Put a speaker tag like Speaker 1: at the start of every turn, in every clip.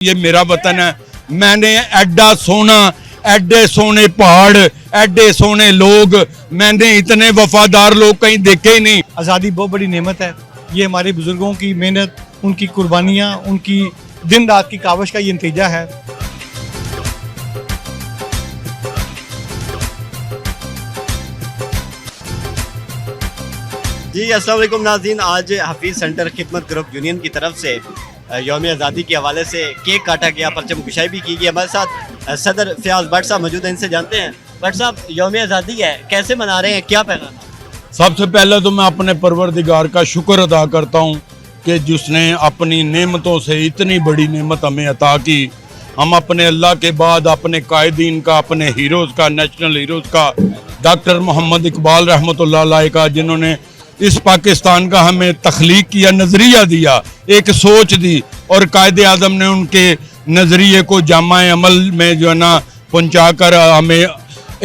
Speaker 1: ये मेरा वतन है। मैंने एडा सोना, एडे सोने पहाड़, एडे सोने लोग, मैंने इतने वफादार लोग कहीं देखे ही नहीं।
Speaker 2: आज़ादी बहुत बड़ी नेमत है। ये हमारे बुजुर्गों की मेहनत, उनकी कुर्बानियाँ, उनकी दिन रात की काविश का ये नतीजा है।
Speaker 3: जी अस्सलाम वालेकुम नाज़रीन, आज हफीज़ सेंटर खिदमत ग्रुप यूनियन की तरफ से यौम आज़ादी के हवाले से केक काटा गया, परचम कुशाई भी की गई। हमारे साथ सदर फयाज भट्ट साहब मौजूद हैं, इनसे जानते हैं। भट्ट साहब, यौम आज़ादी है, कैसे मना रहे हैं, क्या पैगाम?
Speaker 1: सबसे पहले तो मैं अपने परवरदिगार का शुक्र अदा करता हूँ कि जिसने अपनी नेमतों से इतनी बड़ी नेमत हमें अता की। हम अपने अल्लाह के बाद अपने कायदीन का, अपने हीरोज़ का, नेशनल हीरोज़ का, डॉक्टर मोहम्मद इकबाल रहमतुल्लाह अलैह का, जिन्होंने इस पाकिस्तान का हमें तख्लीक किया, नज़रिया दिया, एक सोच दी, और कायदे आज़म ने उनके नज़रिए को जामा अमल में जो है ना पहुँचा कर हमें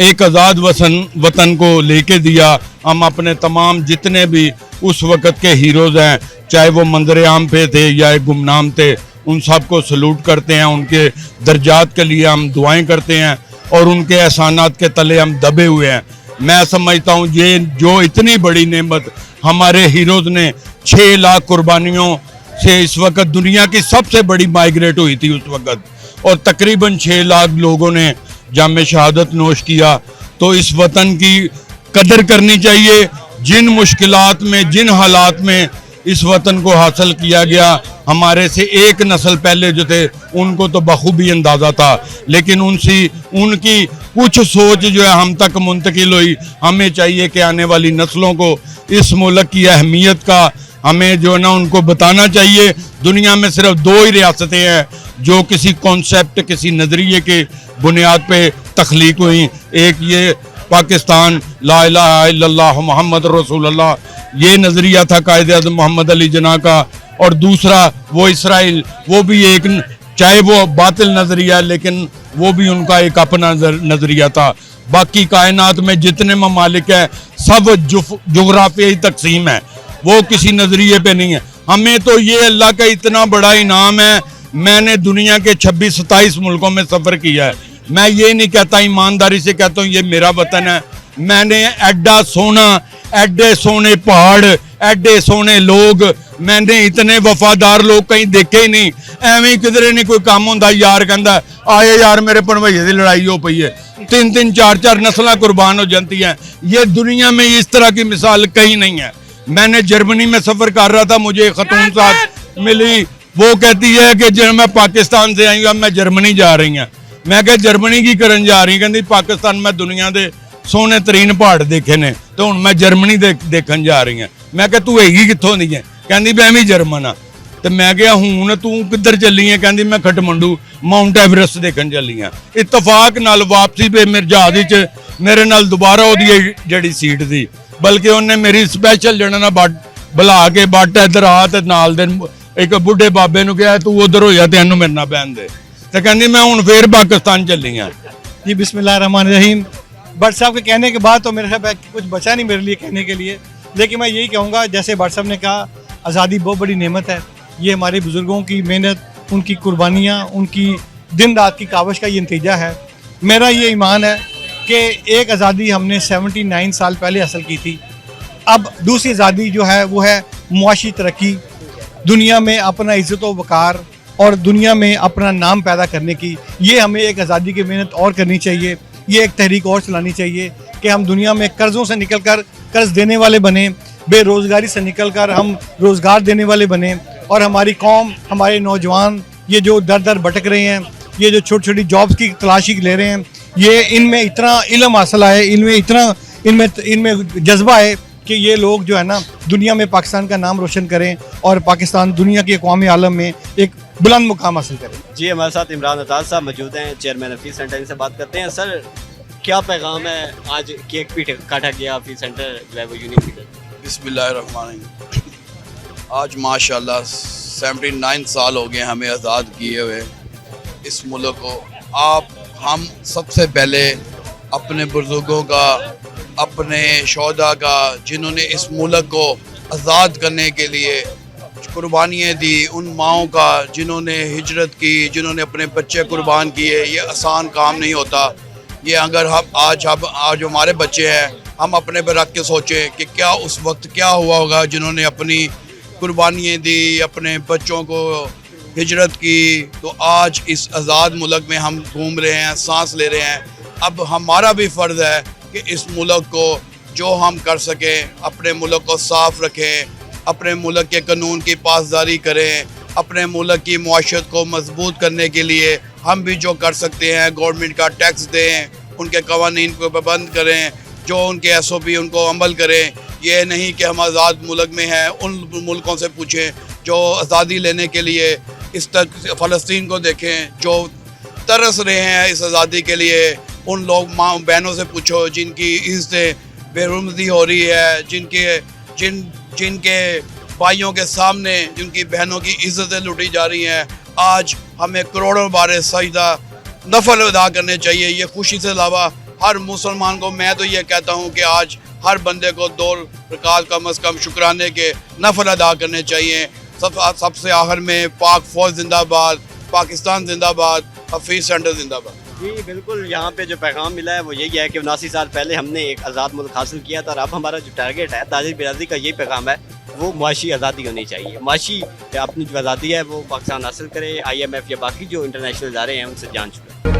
Speaker 1: एक आज़ाद वतन को लेके दिया। हम अपने तमाम जितने भी उस वक़्त के हीरोज़ हैं, चाहे वो मंजर आम पे थे या गुमनाम थे, उन सब को सलूट करते हैं। उनके दर्जात के लिए हम दुआएं करते हैं और उनके एहसानात के तले हम दबे हुए हैं। मैं समझता हूँ ये जो इतनी बड़ी नेमत हमारे हीरोज़ ने 6 लाख कुर्बानियों से, इस वक्त दुनिया की सबसे बड़ी माइग्रेट हुई थी उस वक्त, और तकरीबन 6 लाख लोगों ने जाम शहादत नोश किया। तो इस वतन की कदर करनी चाहिए। जिन मुश्किलात में, जिन हालात में इस वतन को हासिल किया गया, हमारे से एक नस्ल पहले जो थे उनको तो बखूबी अंदाज़ा था, लेकिन उनकी कुछ सोच जो है हम तक मुंतकिल हुई। हमें चाहिए कि आने वाली नस्लों को इस मुल्क की अहमियत का हमें जो है ना उनको बताना चाहिए। दुनिया में सिर्फ 2 ही रियासतें हैं जो किसी कॉन्सेप्ट, किसी नज़रिए के बुनियाद पे तख्लीक हुई। एक ये पाकिस्तान, ला इलाहा इल्लल्लाह मुहम्मद रसूलुल्लाह, ये नज़रिया था कायदे आज़म मोहम्मद अली जिन्ना का, और दूसरा वो इसराइल, वो भी एक, चाहे वो बातिल नज़रिया, लेकिन वो भी उनका एक अपना नज़रिया था। बाकी कायनात में जितने ममालिक हैं सब जोग्राफियाई तकसीम है, वो किसी नज़रिए पे नहीं है। हमें तो ये अल्लाह का इतना बड़ा इनाम है। मैंने दुनिया के 26-27 मुल्कों में सफ़र किया है। मैं ये नहीं कहता, ईमानदारी से कहता हूँ ये मेरा वतन है। मैंने एडा सोना, एडे सोने पहाड़, एडे सोने लोग, मैंने इतने वफादार लोग कहीं देखे ही नहीं। एवं किधरे नहीं कोई काम होंदा, यार कहता आए यार मेरे भणवैये की लड़ाई हो पई है, 3-3 4-4 नस्लें कुर्बान हो जाती हैं। ये दुनिया में इस तरह की मिसाल कहीं नहीं है। मैंने जर्मनी में सफ़र कर रहा था, मुझे खतून साहब मिली, वो कहती है कि जब मैं पाकिस्तान से आई हूँ, अब मैं जर्मनी जा रही हैं। मैं कहा जर्मनी की करन जा रही, कहती पाकिस्तान में दुनिया के सोने तरीन पहाड़ देखे ने, तो हूँ मैं जर्मनी देखन जा रही हैं। मैं कहा तू हैगी कितों दी है? कहती मैं भी जर्मन हाँ। तो मैं कहा हूँ तू किधर चली है? कहती मैं खटमंडू माउंट एवरेस्ट देखन चली हाँ। इतफाक नाल वापसी पे मेरे जहाज च मेरे नाल दोबारा ओदी जड़ी सीट थी, बल्कि उन्हें मेरी स्पैशल जने ना बुला के बट इधर आ ते नाल दे एक बुढ़े बाबे नूं कहा तू उधर होया ते इहनूं मेरे नाल बहन दे। तो कहती मैं हुण फिर पाकिस्तान चली हाँ।
Speaker 2: जी बिस्मिल्लाहिर्रहमानिर्रहीम। भट्ट साहब के कहने के बाद तो मेरे ख्याल कुछ बचा नहीं मेरे लिए कहने के लिए, लेकिन मैं यही कहूँगा, जैसे भट्ट साहब ने कहा, आज़ादी बहुत बड़ी नेमत है। ये हमारे बुज़ुर्गों की मेहनत, उनकी कुर्बानियाँ, उनकी दिन रात की काविश का ये नतीजा है। मेरा ये ईमान है कि एक आज़ादी हमने 79 साल पहले हासिल की थी। अब दूसरी आज़ादी जो है वो है मुआशी तरक्की, दुनिया में अपना इज़्ज़त व वक़ार और दुनिया में अपना नाम पैदा करने की। ये हमें एक आज़ादी की मेहनत और करनी चाहिए, ये एक तहरीक और चलानी चाहिए कि हम दुनिया में कर्ज़ों से निकल कर कर्ज़ देने वाले बने, बेरोज़गारी से निकल कर हम रोज़गार देने वाले बने, और हमारी कौम, हमारे नौजवान ये जो दर दर भटक रहे हैं, ये जो छोटी छोटी जॉब्स की तलाशी ले रहे हैं, ये इनमें इतना इल्म हासिल है, इनमें जज्बा है कि ये लोग जो है ना दुनिया में पाकिस्तान का नाम रोशन करें और पाकिस्तान दुनिया के अक़वामी आलम में एक बुलंद मुकाम हासिल करें।
Speaker 3: जी हमारे साथ इमरान अताज साहब मौजूद हैं, चेयरमैन हफीज़ सेंटर, इनसे बात करते हैं। सर, क्या पैगाम है? आज केक भी काटा गया हफीज़ सेंटर जो है वो यूनियन की तरफ।
Speaker 4: बिस्मिल्लाहिर्रहमानिर्रहीम। आज माशाल्लाह 79 साल हो गए हमें आज़ाद किए हुए इस मुल्क को। हम सबसे पहले अपने बुजुर्गों का, अपने शोहदा का, जिन्होंने इस मुल्क को आज़ाद करने के लिए कुर्बानियाँ दी, उन माओं का जिन्होंने हिजरत की, जिन्होंने अपने बच्चे कुर्बान किए, ये आसान काम नहीं होता। ये अगर हम आज हमारे बच्चे हैं, हम अपने पर रख के सोचें कि क्या उस वक्त क्या हुआ होगा जिन्होंने अपनी कुर्बानियाँ दी, अपने बच्चों को हिजरत की। तो आज इस आज़ाद मुल्क में हम घूम रहे हैं, सांस ले रहे हैं। अब हमारा भी फ़र्ज़ है कि इस मुल्क को जो हम कर सकें, अपने मुल्क को साफ़ रखें, अपने मुल्क के कानून की पासदारी करें, अपने मुल्क की मुआशरत को मजबूत करने के लिए हम भी जो कर सकते हैं, गवर्नमेंट का टैक्स दें, उनके कवानीन को पाबंद करें, जो उनके SOP उनको अमल करें। ये नहीं कि हम आज़ाद मुल्क में हैं, उन मुल्कों से पूछें जो आज़ादी लेने के लिए इस तक फ़लस्तीन को देखें, जो तरस रहे हैं इस आज़ादी के लिए। उन लोग माँ बहनों से पूछो जिनकी इज़्ज़तें बेरुमती हो रही है, जिनके भाइयों के सामने जिनकी बहनों की इज़्ज़तें लूटी जा रही हैं। आज हमें करोड़ों बार सजदा नफल अदा करने चाहिए। ये खुशी से अलावा हर मुसलमान को मैं तो ये कहता हूँ कि आज हर बंदे को 2 रकात कम अज़ कम शुक्राने के नफल अदा करने चाहिए। सबसे आखिर में पाक फ़ौज जिंदाबाद, पाकिस्तान जिंदाबाद, हफीज़ सेंटर जिंदाबाद।
Speaker 3: जी बिल्कुल, यहाँ पे जो पैगाम मिला है वो यही है कि 79 साल पहले हमने एक आज़ाद मुल्क हासिल किया था और अब हमारा जो टारगेट है ताजिर बिरादरी का यही पैगाम है, वो मुआशी आज़ादी होनी चाहिए। मुआशी अपनी जो आज़ादी है वो पाकिस्तान हासिल करे, IMF या बाकी जो इंटरनेशनल इदारे हैं उनसे जान चुके।